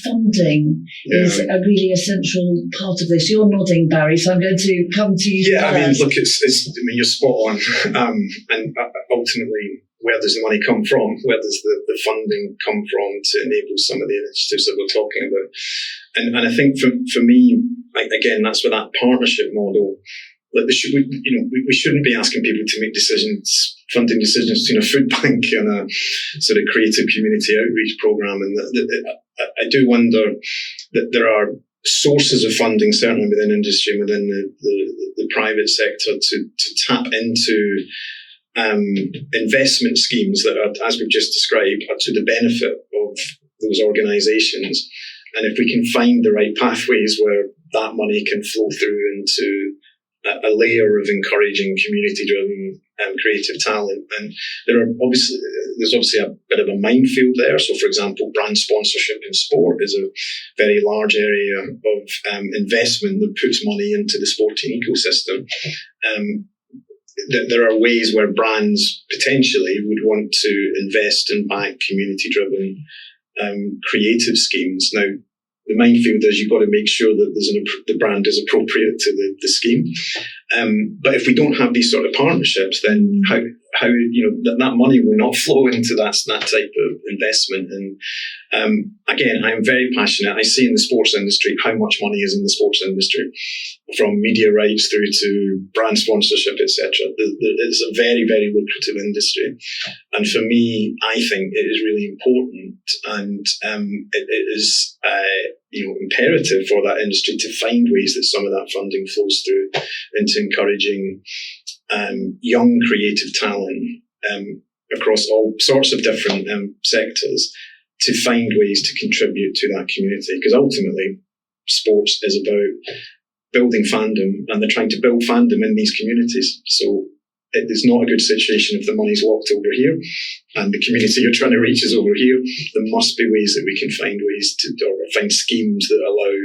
funding is a really essential part of this. You're nodding, Barry, so I'm going to come to you first. I mean, look, you're spot on. And ultimately, where does the money come from? Where does the funding come from to enable some of the initiatives that we're talking about? And I think for me, again, that's where that partnership model. Like we shouldn't be asking people to make funding decisions between a food bank and a sort of creative community outreach program. And I do wonder that there are sources of funding, certainly within industry and within the private sector, to tap into investment schemes that are, as we've just described, are to the benefit of those organisations. And if we can find the right pathways where that money can flow through into a layer of encouraging community-driven creative talent, and there's obviously a bit of a minefield there. So, for example, brand sponsorship in sport is a very large area of investment that puts money into the sporting ecosystem. There are ways where brands potentially would want to invest and back community-driven creative schemes. Now, the minefield is you've got to make sure that the brand is appropriate to the scheme. But if we don't have these sort of partnerships, then how that money will not flow into that type of investment. And again, I'm very passionate. I see in the sports industry how much money is in the sports industry, from media rights through to brand sponsorship, etc. It's a very, very lucrative industry. And for me, I think it is really important, and it is imperative for that industry to find ways that some of that funding flows through into encouraging young creative talent across all sorts of different sectors to find ways to contribute to that community. Because ultimately, sports is about building fandom, and they're trying to build fandom in these communities. So it is not a good situation if the money's locked over here and the community you're trying to reach is over here. There must be ways that we can find ways to, or find schemes that allow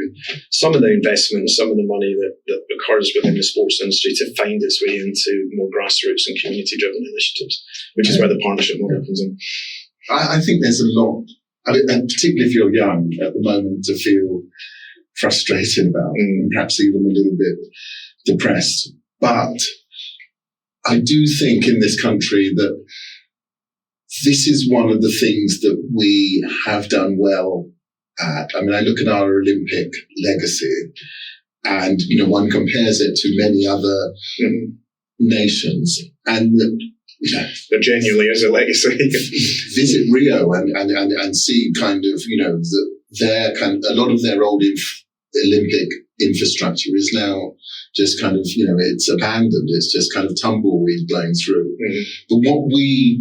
some of the investment, some of the money that occurs within the sports industry to find its way into more grassroots and community-driven initiatives, which is where the partnership model comes in. I think there's a lot, and particularly if you're young at the moment, to feel frustrated about, and perhaps even a little bit depressed. But I do think in this country that this is one of the things that we have done well at. I mean, I look at our Olympic legacy, and, one compares it to many other nations, and there genuinely is a legacy. Visit Rio and see kind of, a lot of their old Olympic infrastructure is now just kind of, it's abandoned. It's just kind of tumbleweed blowing through. But what we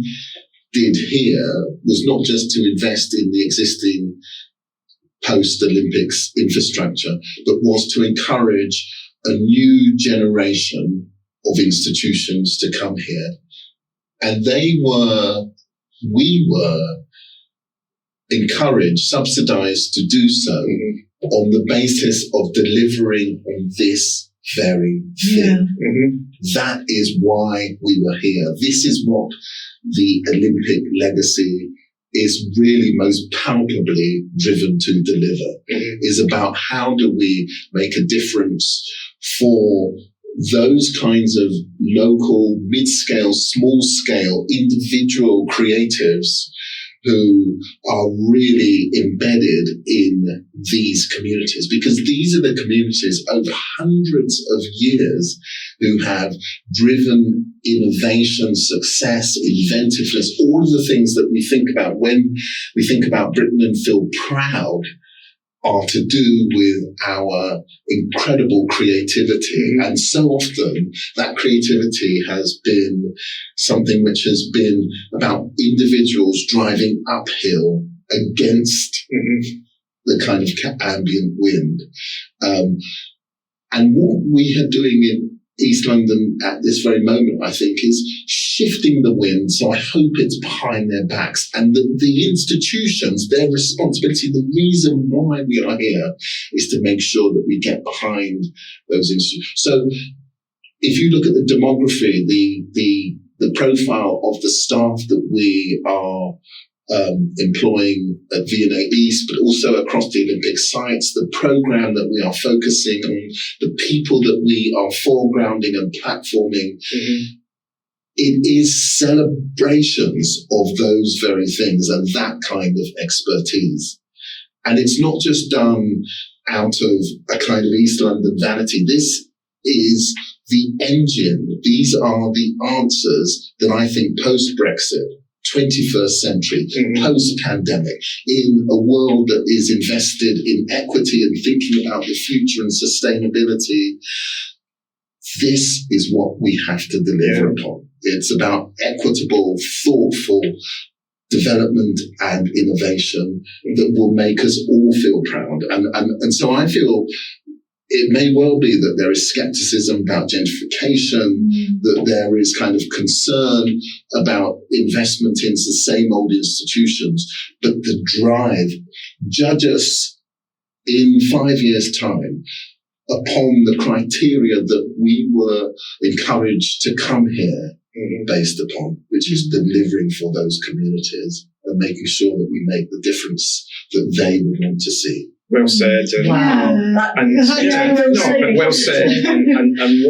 did here was not just to invest in the existing post-Olympics infrastructure, but was to encourage a new generation of institutions to come here. And we were encouraged, subsidized to do so on the basis of delivering on this very thing. That is why we were here. This is what the Olympic legacy is really most palpably driven to deliver, is about how do we make a difference for those kinds of local, mid-scale, small-scale, individual creatives who are really embedded in these communities, because these are the communities over hundreds of years who have driven innovation, success, inventiveness, all of the things that we think about when we think about Britain and feel proud are to do with our incredible creativity. And so often that creativity has been something which has been about individuals driving uphill against the kind of ambient wind. And what we are doing in East London at this very moment, I think, is shifting the wind. So I hope it's behind their backs, and the institutions, their responsibility, the reason why we are here is to make sure that we get behind those institutions. So if you look at the demography, the profile of the staff that we are employing at V&A East, but also across the Olympic sites, the program that we are focusing on, the people that we are foregrounding and platforming, it is celebrations of those very things and that kind of expertise. And it's not just done out of a kind of East London vanity. This is the engine. These are the answers that I think post-Brexit, 21st century, post-pandemic, in a world that is invested in equity and thinking about the future and sustainability, this is what we have to deliver upon. It's about equitable, thoughtful development and innovation that will make us all feel proud. And so I feel it may well be that there is skepticism about gentrification, that there is kind of concern about investment into the same old institutions, but the drive, judge us in 5 years' time upon the criteria that we were encouraged to come here based upon, which is delivering for those communities and making sure that we make the difference that they would want to see. Well said. Wow. Well said. And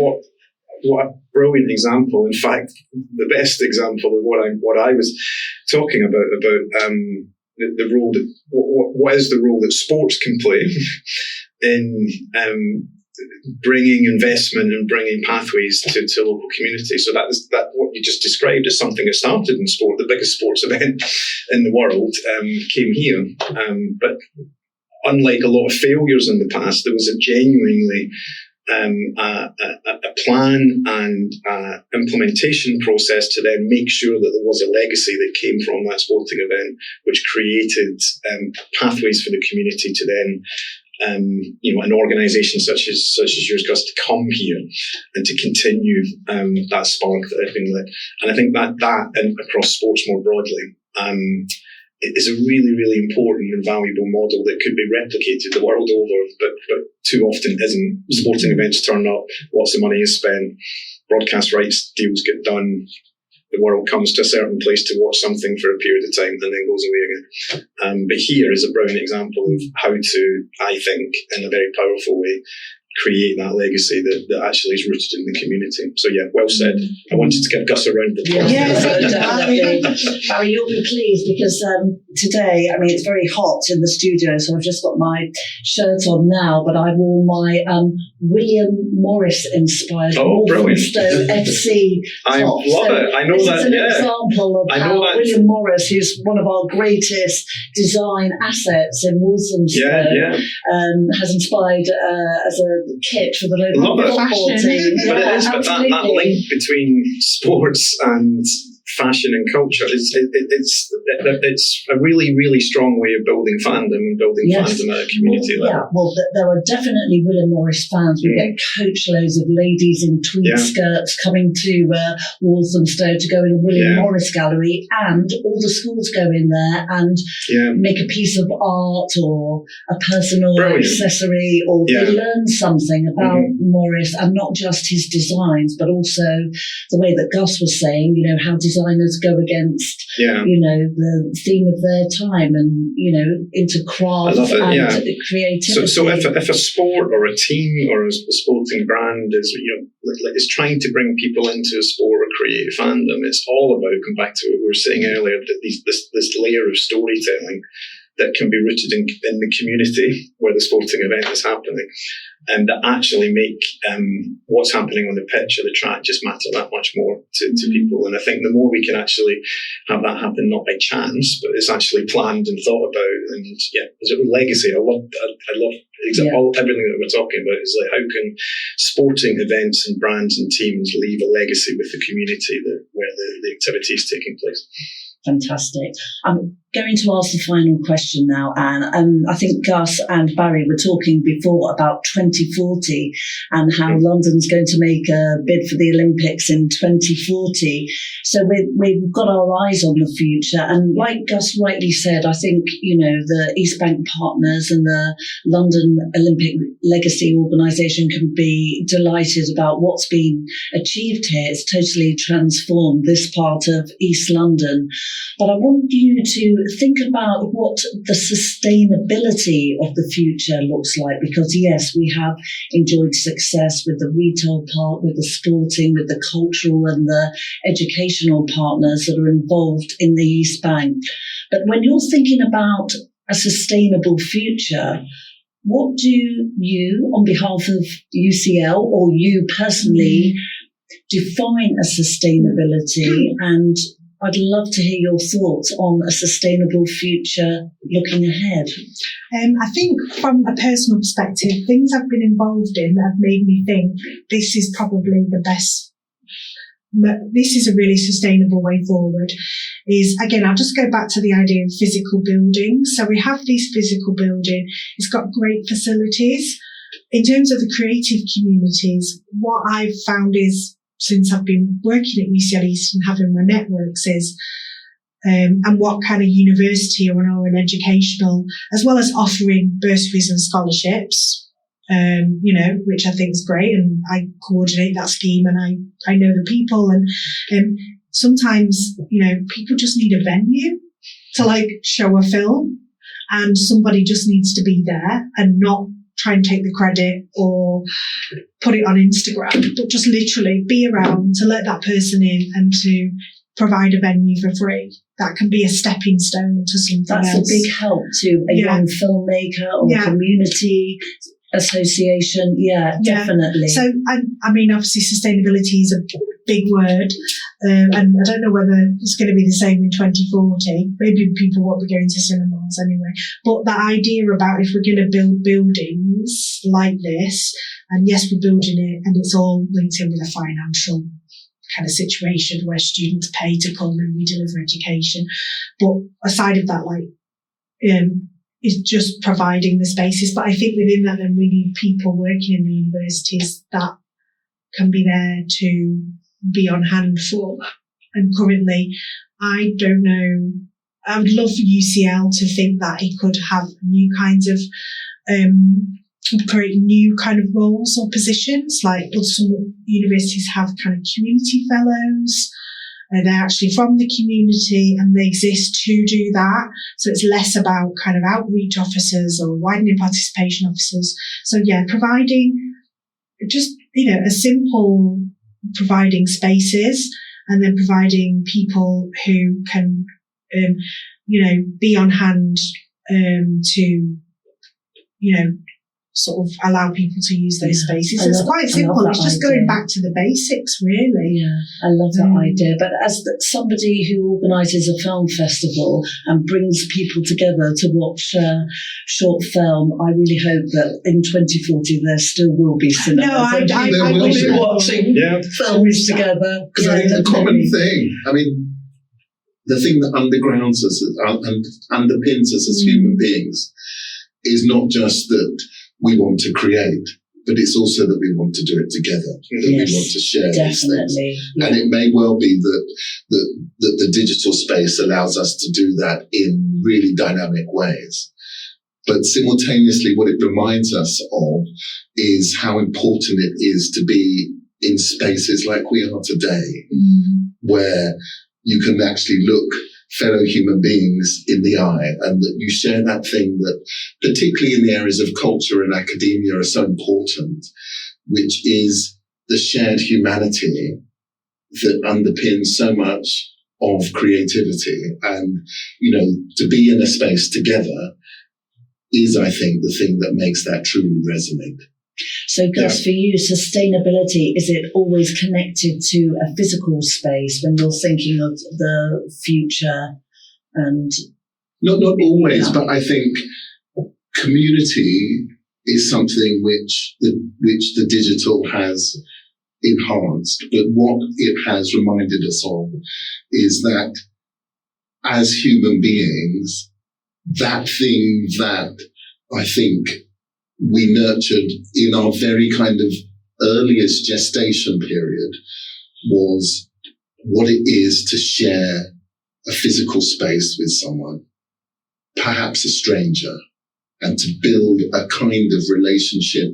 what a brilliant example. In fact, the best example of what I was talking about the role that what is the role that sports can play in bringing investment and bringing pathways to local communities. So that what you just described is something that started in sport. The biggest sports event in the world came here, but unlike a lot of failures in the past, there was a genuinely a plan and implementation process to then make sure that there was a legacy that came from that sporting event, which created pathways for the community to then, an organisation such as yours, Gus, to come here and to continue that spark that had been lit. And I think that and across sports more broadly, it is a really, really important and valuable model that could be replicated the world over, but too often isn't. Sporting events turn up, lots of money is spent, broadcast rights deals get done, the world comes to a certain place to watch something for a period of time and then goes away again. But here is a brilliant example of how to, I think, in a very powerful way, create that legacy that actually is rooted in the community. So yeah, well said. I wanted to give Gus a round of applause. Yes, definitely. Barry, you'll be pleased because today, it's very hot in the studio, so I've just got my shirt on now, but I wore my William Morris inspired Walthamstow FC I top. love it. I know this that. Is an example of how William Morris, who's one of our greatest design assets in Walthamstow, has inspired as a kit for the local football team. But it is, but that link between sports and fashion and culture, it's a really, really strong way of building fandom and building fandom at a community level. Well, there are definitely William Morris fans. We get coach loads of ladies in tweed skirts coming to Walthamstow to go in the William Morris gallery, and all the schools go in there and make a piece of art or a personal accessory, or they learn something about Morris, and not just his designs, but also the way that Gus was saying, how designers go against, the theme of their time and, into craft and creativity. So if a sport or a team or a sporting brand is trying to bring people into a sport or create a fandom, it's all about, going back to what we were saying earlier, that this layer of storytelling that can be rooted in the community where the sporting event is happening, and that actually make what's happening on the pitch or the track just matter that much more to people. And I think the more we can actually have that happen, not by chance, but it's actually planned and thought about, and there's a legacy. I love everything that we're talking about is like, how can sporting events and brands and teams leave a legacy with the community where the activity is taking place. Fantastic. I'm going to ask the final question now, Anne. I think Gus and Barry were talking before about 2040 and how London's going to make a bid for the Olympics in 2040. So we've got our eyes on the future. And like Gus rightly said, I think, the East Bank partners and the London Olympic Legacy Organisation can be delighted about what's been achieved here. It's totally transformed this part of East London. But I want you to think about what the sustainability of the future looks like, because yes, we have enjoyed success with the retail part, with the sporting, with the cultural and the educational partners that are involved in the East Bank. But when you're thinking about a sustainable future, what do you, on behalf of UCL or you personally, define as sustainability? And I'd love to hear your thoughts on a sustainable future looking ahead. I think from a personal perspective, things I've been involved in have made me think this is probably the best this is a really sustainable way forward, is, again, I'll just go back to the idea of physical buildings. So we have this physical building. It's got great facilities. In terms of the creative communities, what I've found is, since I've been working at UCL East and having my networks, is and what kind of university or an educational, as well as offering bursaries and scholarships, which I think is great, and I coordinate that scheme, and I know the people, and sometimes, people just need a venue to show a film, and somebody just needs to be there and not try and take the credit or put it on Instagram, but just literally be around to let that person in and to provide a venue for free. That can be a stepping stone to something That's else. a big help to a young filmmaker or a community association. Yeah, definitely. So, obviously sustainability is a big word, and I don't know whether it's going to be the same in 2040. Maybe people won't be going to cinemas anyway. But that idea about, if we're going to build buildings like this, and yes, we're building it, and it's all linked in with a financial kind of situation where students pay to come and we deliver education. But aside of that, is just providing the spaces. But I think within that, then we need people working in the universities that can be there to be on hand for. And currently, I don't know, I would love for UCL to think that it could have new kinds of, create new kind of roles or positions. Like some universities have kind of community fellows. They're actually from the community and they exist to do that. So it's less about kind of outreach officers or widening participation officers. So providing just, a simple providing spaces, and then providing people who can, be on hand to, sort of allow people to use those spaces. So it's quite simple. It's just going back to the basics, really. Yeah, I love that idea. But as somebody who organises a film festival and brings people together to watch short film, I really hope that in 2040 there still will be cinemas. No, I will be watching films together. Because I think the common thing, the thing that undergrounds us and underpins us as human beings is not just that we want to create, but it's also that we want to do it together, that we want to share these things. Yeah. And it may well be that the digital space allows us to do that in really dynamic ways. But simultaneously, what it reminds us of is how important it is to be in spaces like we are today, where you can actually look fellow human beings in the eye, and that you share that thing that, particularly in the areas of culture and academia, are so important, which is the shared humanity that underpins so much of creativity. And, to be in a space together is, I think, the thing that makes that truly resonate. So, Gus, for you, sustainability, is it always connected to a physical space when you're thinking of the future? And not always, but I think community is something which the digital has enhanced. But what it has reminded us of is that as human beings, that thing that I think we nurtured in our very kind of earliest gestation period was what it is to share a physical space with someone, perhaps a stranger, and to build a kind of relationship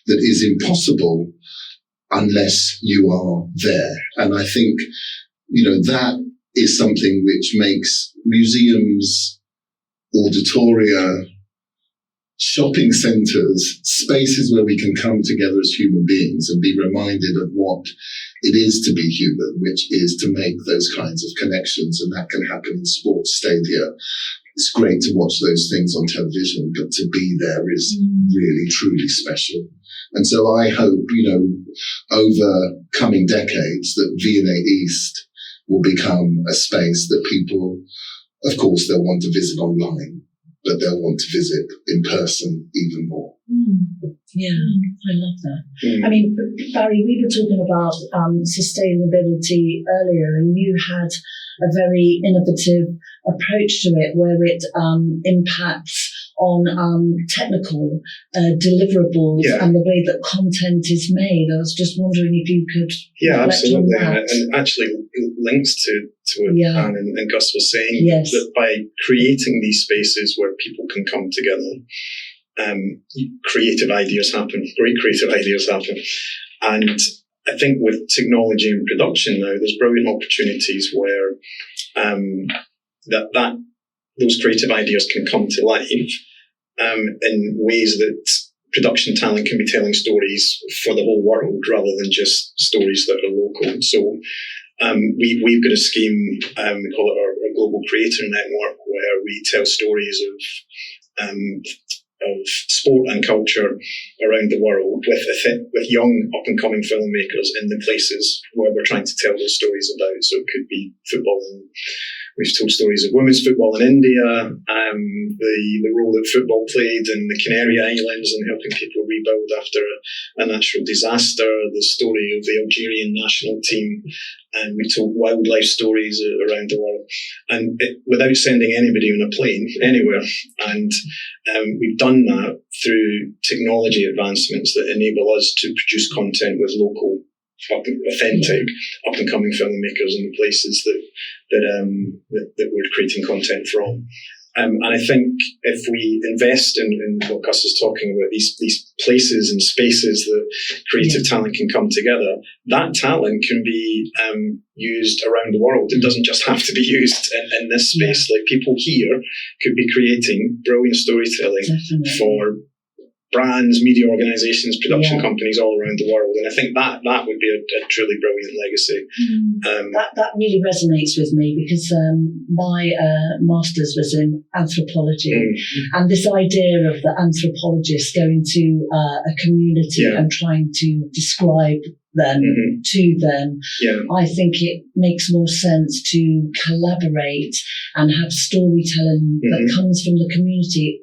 that is impossible unless you are there. And I think, that is something which makes museums, auditoria, shopping centres, spaces where we can come together as human beings and be reminded of what it is to be human, which is to make those kinds of connections, and that can happen in sports stadia. It's great to watch those things on television, but to be there is really, truly special. And so I hope, over coming decades, that V&A East will become a space that people, of course, they'll want to visit online, but they'll want to visit in person even more. Yeah, I love that. I mean, Barry, we were talking about sustainability earlier, and you had a very innovative approach to it where it impacts on technical deliverables and the way that content is made. I was just wondering if you could reflect absolutely. on that. And actually links to what Anne and Gus were saying, that by creating these spaces where people can come together, creative ideas happen, great creative ideas happen. And I think with technology and production now, there's brilliant opportunities where that those creative ideas can come to life in ways that production talent can be telling stories for the whole world rather than just stories that are local. So we've got a scheme, we call it our Global Creator Network, where we tell stories of sport and culture around the world with young up-and-coming filmmakers in the places where we're trying to tell those stories about. So it could be football, and we've told stories of women's football in India, the role that football played in the Canary Islands in helping people rebuild after a natural disaster, the story of the Algerian national team, and we told wildlife stories around the world, and without sending anybody on a plane anywhere. And we've done that through technology advancements that enable us to produce content with local, authentic, up-and-coming filmmakers in the places that we're creating content from. And I think if we invest in what Gus is talking about, these places and spaces that creative talent can come together, that talent can be used around the world. It doesn't just have to be used in this space. Like, people here could be creating brilliant storytelling for brands, media organizations, production companies all around the world. And I think that would be a truly brilliant legacy. That really resonates with me, because my master's was in anthropology, and this idea of the anthropologist going to a community and trying to describe them to them, I think it makes more sense to collaborate and have storytelling that comes from the community,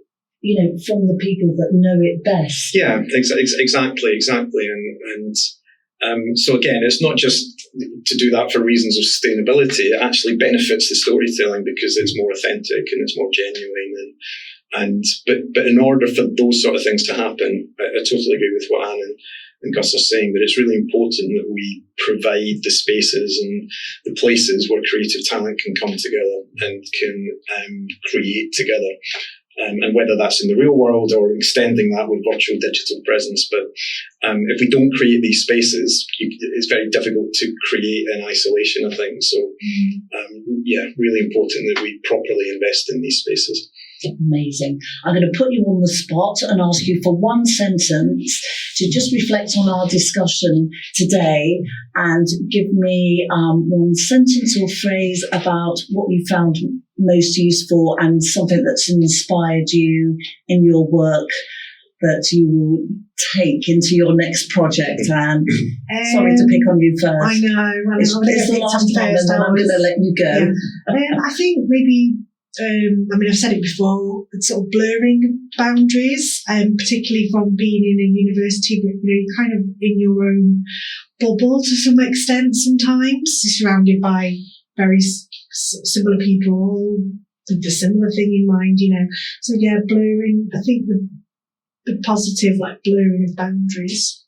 from the people that know it best. Yeah, exactly. And so again, it's not just to do that for reasons of sustainability. It actually benefits the storytelling because it's more authentic and it's more genuine. But in order for those sort of things to happen, I totally agree with what Anne and Gus are saying, that it's really important that we provide the spaces and the places where creative talent can come together and can create together. And whether that's in the real world or extending that with virtual digital presence. But if we don't create these spaces, it's very difficult to create in isolation, I think. So, really important that we properly invest in these spaces. Amazing. I'm going to put you on the spot and ask you for one sentence to just reflect on our discussion today and give me one sentence or phrase about what you found most useful and something that's inspired you in your work that you will take into your next project. And sorry to pick on you first. I know. It's the last one, and then I'm going to let you go. Yeah. I think maybe, I've said it before, it's sort of blurring boundaries, particularly from being in a university, but you're kind of in your own bubble to some extent sometimes, surrounded by very similar people with a similar thing in mind, So blurring, I think the positive, like blurring of boundaries.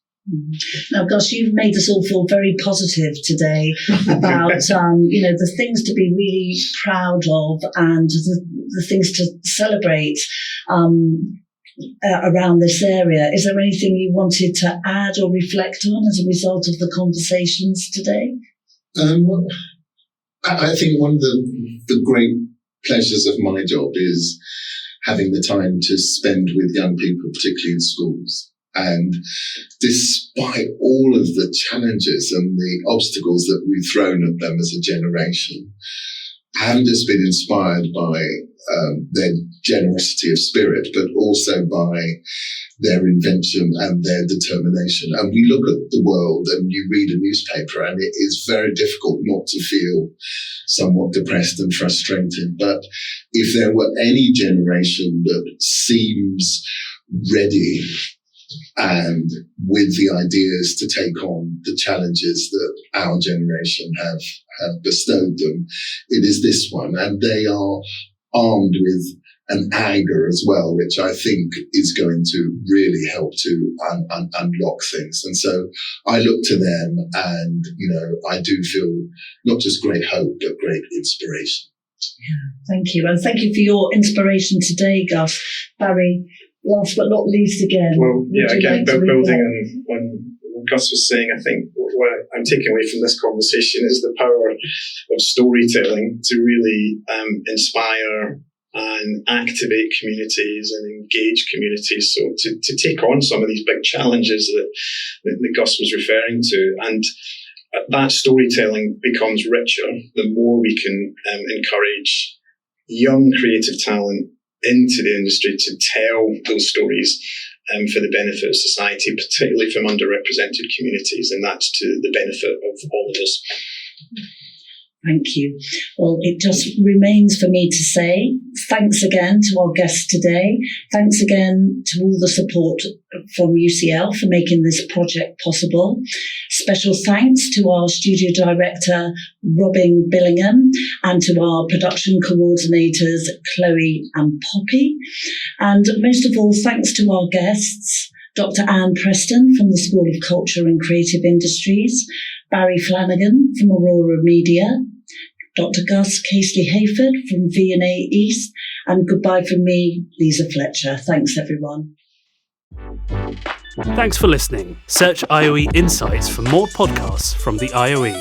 Now, Gus, you've made us all feel very positive today about, the things to be really proud of and the things to celebrate around this area. Is there anything you wanted to add or reflect on as a result of the conversations today? I think one of the great pleasures of my job is having the time to spend with young people, particularly in schools. And despite all of the challenges and the obstacles that we've thrown at them as a generation, I haven't just been inspired by their generosity of spirit, but also by their invention and their determination. And we look at the world and you read a newspaper and it is very difficult not to feel somewhat depressed and frustrated. But if there were any generation that seems ready and with the ideas to take on the challenges that our generation have bestowed them. It is this one, and they are armed with an anger as well, which I think is going to really help to unlock things. And so I look to them, and, I do feel not just great hope, but great inspiration. Yeah, thank you. And thank you for your inspiration today, Gus. Barry, last but not least again. Well, again, building on what Gus was saying, I think what I'm taking away from this conversation is the power of storytelling to really inspire and activate communities and engage communities. So to take on some of these big challenges that Gus was referring to, and that storytelling becomes richer the more we can encourage young creative talent into the industry to tell those stories for the benefit of society, particularly from underrepresented communities, and that's to the benefit of all of us. Thank you. Well, it just remains for me to say thanks again to our guests today. Thanks again to all the support from UCL for making this project possible. Special thanks to our studio director, Robin Billingham, and to our production coordinators, Chloe and Poppy. And most of all, thanks to our guests, Dr. Anne Preston from the School of Culture and Creative Industries, Barry Flanagan from Aurora Media, Dr. Gus Casely-Hayford from V&A East, and goodbye from me, Liza Fletcher. Thanks, everyone. Thanks for listening. Search IOE Insights for more podcasts from the IOE.